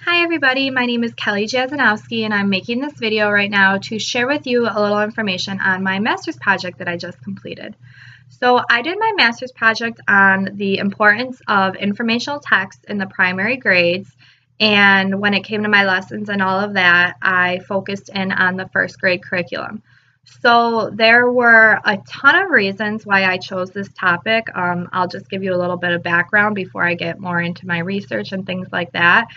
Hi everybody, my name is Kelly Jazanowski and I'm making this video right now to share with you a little information on my master's project that I just completed. So I did my master's project on the importance of informational text in the primary grades, and when it came to my lessons and all of that, I focused in on the first grade curriculum. So there were a ton of reasons why I chose this topic. I'll just give you a little bit of background before I get more into my research and things like that.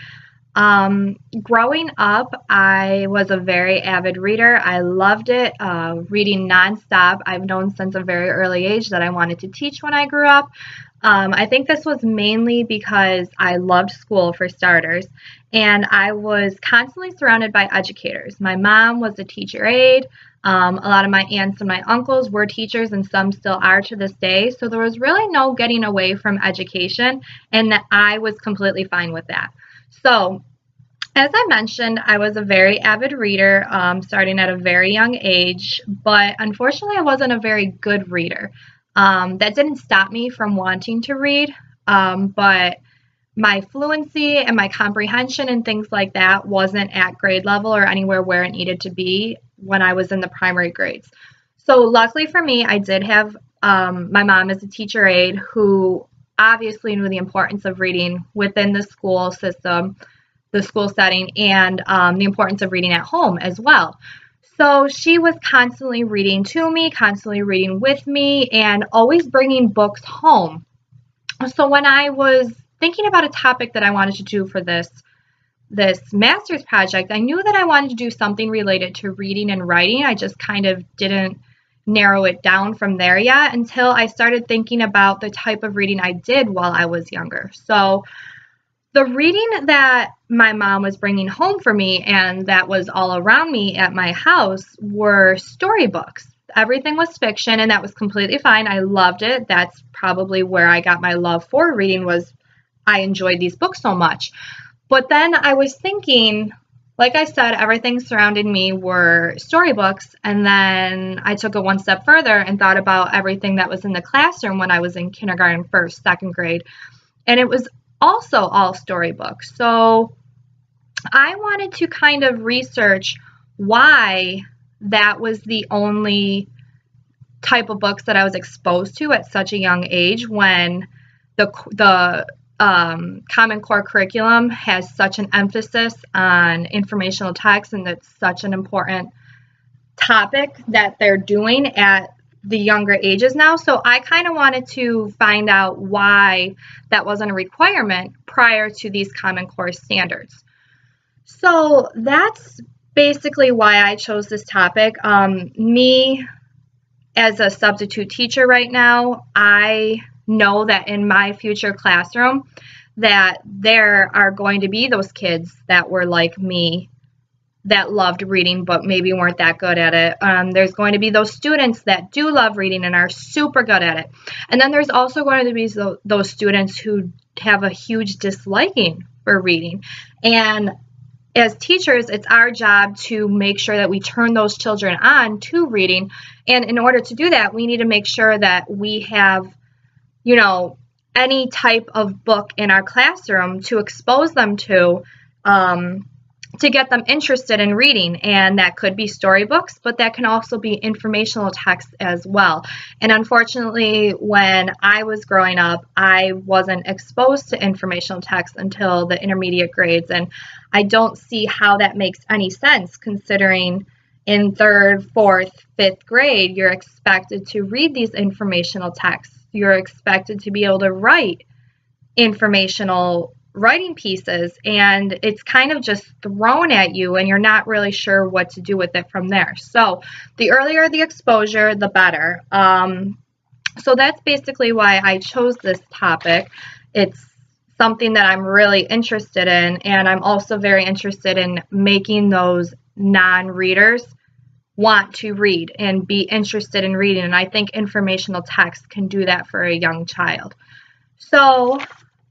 Growing up, I was a very avid reader. I loved it, reading nonstop. I've known since a very early age that I wanted to teach when I grew up. I think this was mainly because I loved school, for starters, and I was constantly surrounded by educators. My mom was a teacher aide. A lot of my aunts and my uncles were teachers, and some still are to this day. So there was really no getting away from education, and that I was completely fine with that. So, as I mentioned, I was a very avid reader, starting at a very young age, but unfortunately I wasn't a very good reader. That didn't stop me from wanting to read, but my fluency and my comprehension and things like that wasn't at grade level or anywhere where it needed to be when I was in the primary grades. So luckily for me, I did have my mom as a teacher aide who obviously knew the importance of reading within the school system, the school setting, and the importance of reading at home as well. So she was constantly reading to me, constantly reading with me, and always bringing books home. So when I was thinking about a topic that I wanted to do for this master's project, I knew that I wanted to do something related to reading and writing. I just kind of didn't narrow it down from there yet until I started thinking about the type of reading I did while I was younger. So the reading that my mom was bringing home for me and that was all around me at my house were storybooks. Everything was fiction, and that was completely fine. I loved it. That's probably where I got my love for reading, was I enjoyed these books so much. But then I was thinking, like I said, everything surrounding me were storybooks, and then I took it one step further and thought about everything that was in the classroom when I was in kindergarten, first, second grade, and it was also all storybooks. So I wanted to kind of research why that was the only type of books that I was exposed to at such a young age, when the Common Core curriculum has such an emphasis on informational text, and that's such an important topic that they're doing at the younger ages now. So I kind of wanted to find out why that wasn't a requirement prior to these Common Core standards. So that's basically why I chose this topic. Me, as a substitute teacher right now, I know that in my future classroom that there are going to be those kids that were like me, that loved reading but maybe weren't that good at it. There's going to be those students that do love reading and are super good at it. And then there's also going to be those students who have a huge disliking for reading. And as teachers, it's our job to make sure that we turn those children on to reading. And in order to do that, we need to make sure that we have, any type of book in our classroom to expose them to get them interested in reading. And that could be storybooks, but that can also be informational text as well. And unfortunately, when I was growing up, I wasn't exposed to informational text until the intermediate grades. And I don't see how that makes any sense, considering in third, fourth, fifth grade, you're expected to read these informational texts. You're expected to be able to write informational writing pieces, and it's kind of just thrown at you and you're not really sure what to do with it from there. So the earlier the exposure, the better. So that's basically why I chose this topic. It's something that I'm really interested in, and I'm also very interested in making those non-readers want to read and be interested in reading, and I think informational text can do that for a young child. So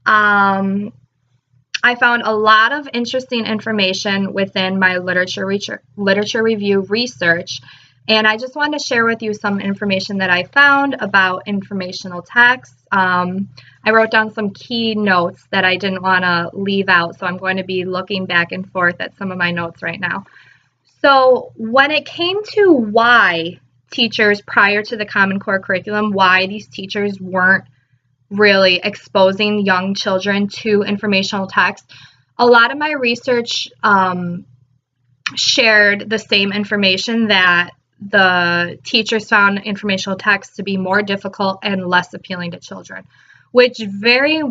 I found a lot of interesting information within my literature review research, And I just wanted to share with you some information that I found about informational text. I wrote down some key notes that I didn't want to leave out, so I'm going to be looking back and forth at some of my notes right now. So when it came to why teachers prior to the Common Core curriculum, why these teachers weren't really exposing young children to informational text, a lot of my research shared the same information, that the teachers found informational text to be more difficult and less appealing to children, which very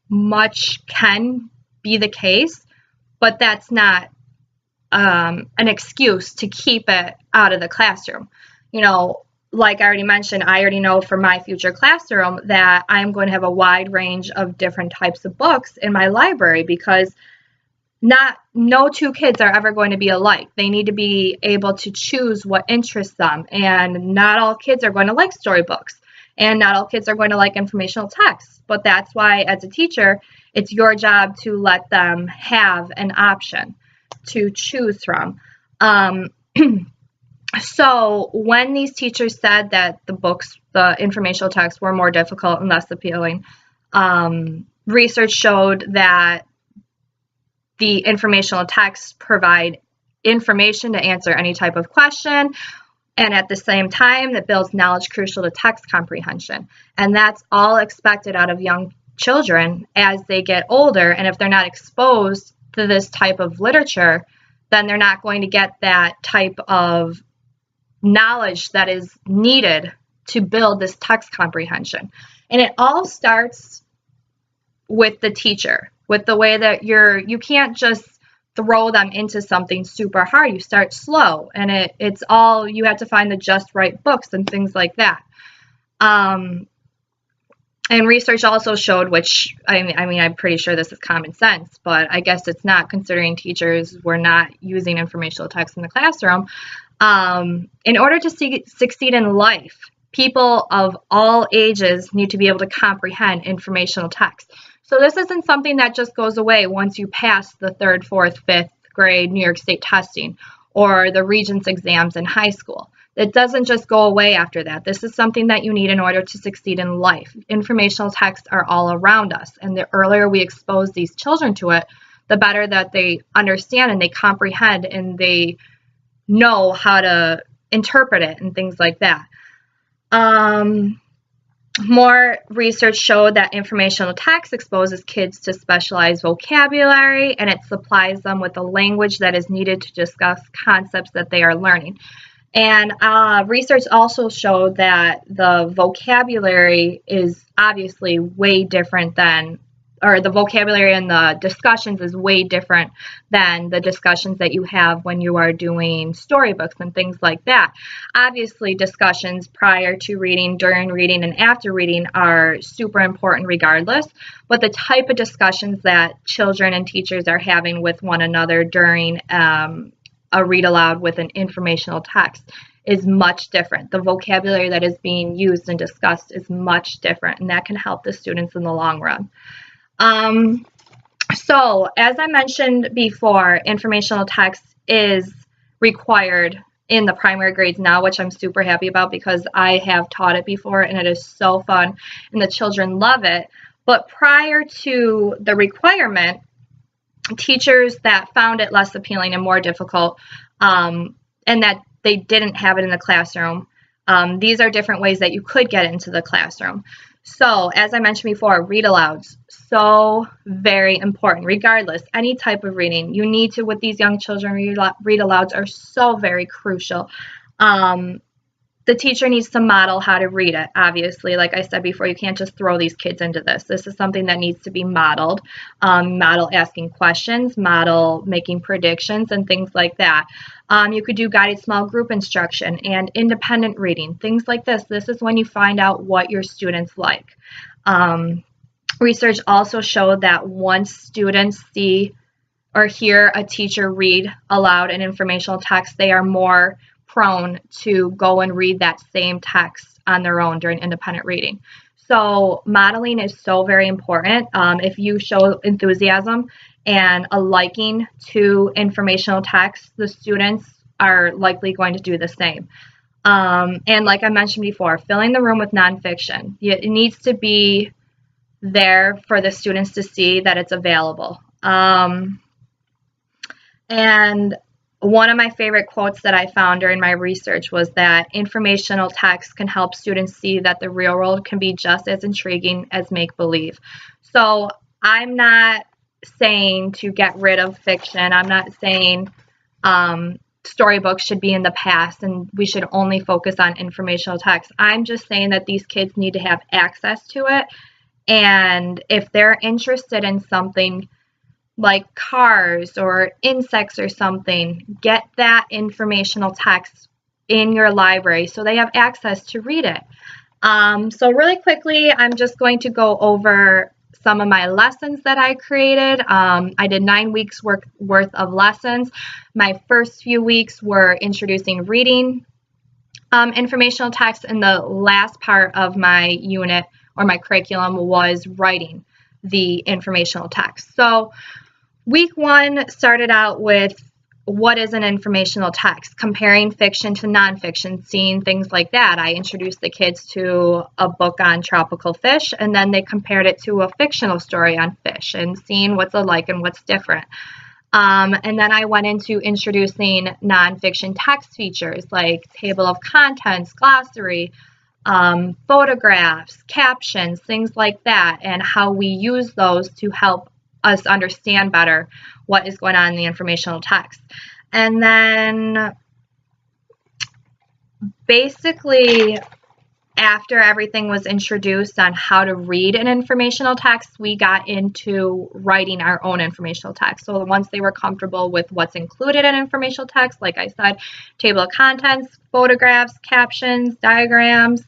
much can be the case, but that's not an excuse to keep it out of the classroom. You know, like I already mentioned, I already know for my future classroom that I'm going to have a wide range of different types of books in my library, because no two kids are ever going to be alike. They need to be able to choose what interests them, and not all kids are going to like storybooks, and not all kids are going to like informational text. But that's why, as a teacher, it's your job to let them have an option to choose from. So when these teachers said that the informational texts were more difficult and less appealing, research showed that the informational texts provide information to answer any type of question, and at the same time that builds knowledge crucial to text comprehension. And that's all expected out of young children as they get older. And if they're not exposed to this type of literature, then they're not going to get that type of knowledge that is needed to build this text comprehension. And it all starts with the teacher, with the way that you can't just throw them into something super hard. You start slow, and it's all, you have to find the just right books and things like that. And research also showed, which I mean, I'm pretty sure this is common sense, but I guess it's not, considering teachers were not using informational text in the classroom. In order to succeed in life, people of all ages need to be able to comprehend informational text. So this isn't something that just goes away once you pass the 3rd, 4th, 5th grade New York State testing or the Regents exams in high school. It doesn't just go away after that. This is something that you need in order to succeed in life. Informational texts are all around us, and the earlier we expose these children to it, the better that they understand and they comprehend and they know how to interpret it and things like that. More research showed that informational text exposes kids to specialized vocabulary, and it supplies them with the language that is needed to discuss concepts that they are learning. And research also showed that the vocabulary is obviously way different than, or the vocabulary and the discussions is way different than the discussions that you have when you are doing storybooks and things like that. Obviously, discussions prior to reading, during reading, and after reading are super important regardless, but the type of discussions that children and teachers are having with one another during a read aloud with an informational text is much different. The vocabulary that is being used and discussed is much different, and that can help the students in the long run. So as I mentioned before, informational text is required in the primary grades now, which I'm super happy about because I have taught it before and it is so fun and the children love it. But prior to the requirement, teachers that found it less appealing and more difficult, and that they didn't have it in the classroom, these are different ways that you could get it into the classroom. So, as I mentioned before, read alouds, so very important. Regardless, any type of reading, you need to, with these young children, read alouds are so very crucial. The teacher needs to model how to read it, obviously. Like I said before, you can't just throw these kids into this. This is something that needs to be modeled. Model asking questions, model making predictions, and things like that. You could do guided small group instruction and independent reading, things like this. This is when you find out what your students like. Research also showed that once students see or hear a teacher read aloud an informational text, they are more prone to go and read that same text on their own during independent reading. So modeling is so very important. If you show enthusiasm and a liking to informational text, the students are likely going to do the same. And like I mentioned before, filling the room with nonfiction. It needs to be there for the students to see that it's available. And one of my favorite quotes that I found during my research was that informational text can help students see that the real world can be just as intriguing as make-believe. So I'm not saying to get rid of fiction. I'm not saying storybooks should be in the past and we should only focus on informational text. I'm just saying that these kids need to have access to it. And if they're interested in something like cars or insects or something, get that informational text in your library so they have access to read it. So really quickly, I'm just going to go over some of my lessons that I created. I did 9 weeks worth of lessons. My first few weeks were introducing reading informational text, and the last part of my unit or my curriculum was writing the informational text. So week 1 started out with what is an informational text, comparing fiction to nonfiction, seeing things like that. I introduced the kids to a book on tropical fish, and then they compared it to a fictional story on fish and seeing what's alike and what's different. And then I went into introducing nonfiction text features like table of contents, glossary, photographs, captions, things like that, and how we use those to help us understand better what is going on in the informational text. And then basically after everything was introduced on how to read an informational text, we got into writing our own informational text. So once they were comfortable with what's included in informational text, like I said, table of contents, photographs, captions, diagrams,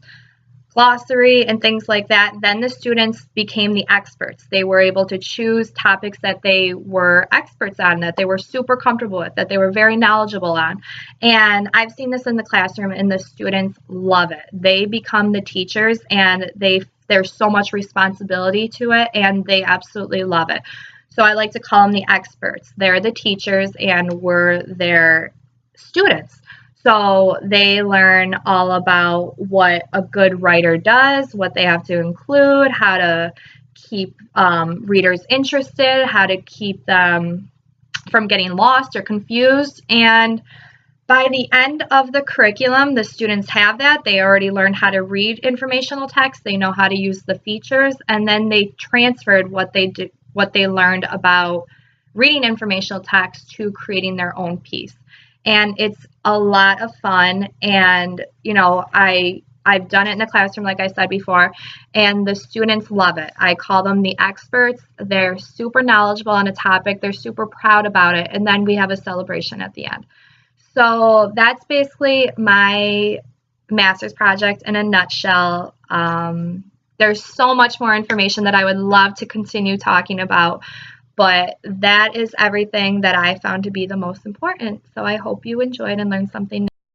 glossary, and things like that, then the students became the experts. They were able to choose topics that they were experts on, that they were super comfortable with, that they were very knowledgeable on. And I've seen this in the classroom, and the students love it. They become the teachers, and there's so much responsibility to it, and they absolutely love it. So I like to call them the experts. They're the teachers, and we're their students. So they learn all about what a good writer does, what they have to include, how to keep readers interested, how to keep them from getting lost or confused. And by the end of the curriculum, the students have that. They already learned how to read informational text. They know how to use the features, and then they transferred what they learned about reading informational text to creating their own piece. And it's a lot of fun, and you know, I've done it in the classroom, like I said before, and the students love it. I call them the experts. They're super knowledgeable on a topic. They're super proud about it, and then we have a celebration at the end. So that's basically my master's project in a nutshell. There's so much more information that I would love to continue talking about, but that is everything that I found to be the most important. So I hope you enjoyed and learned something new.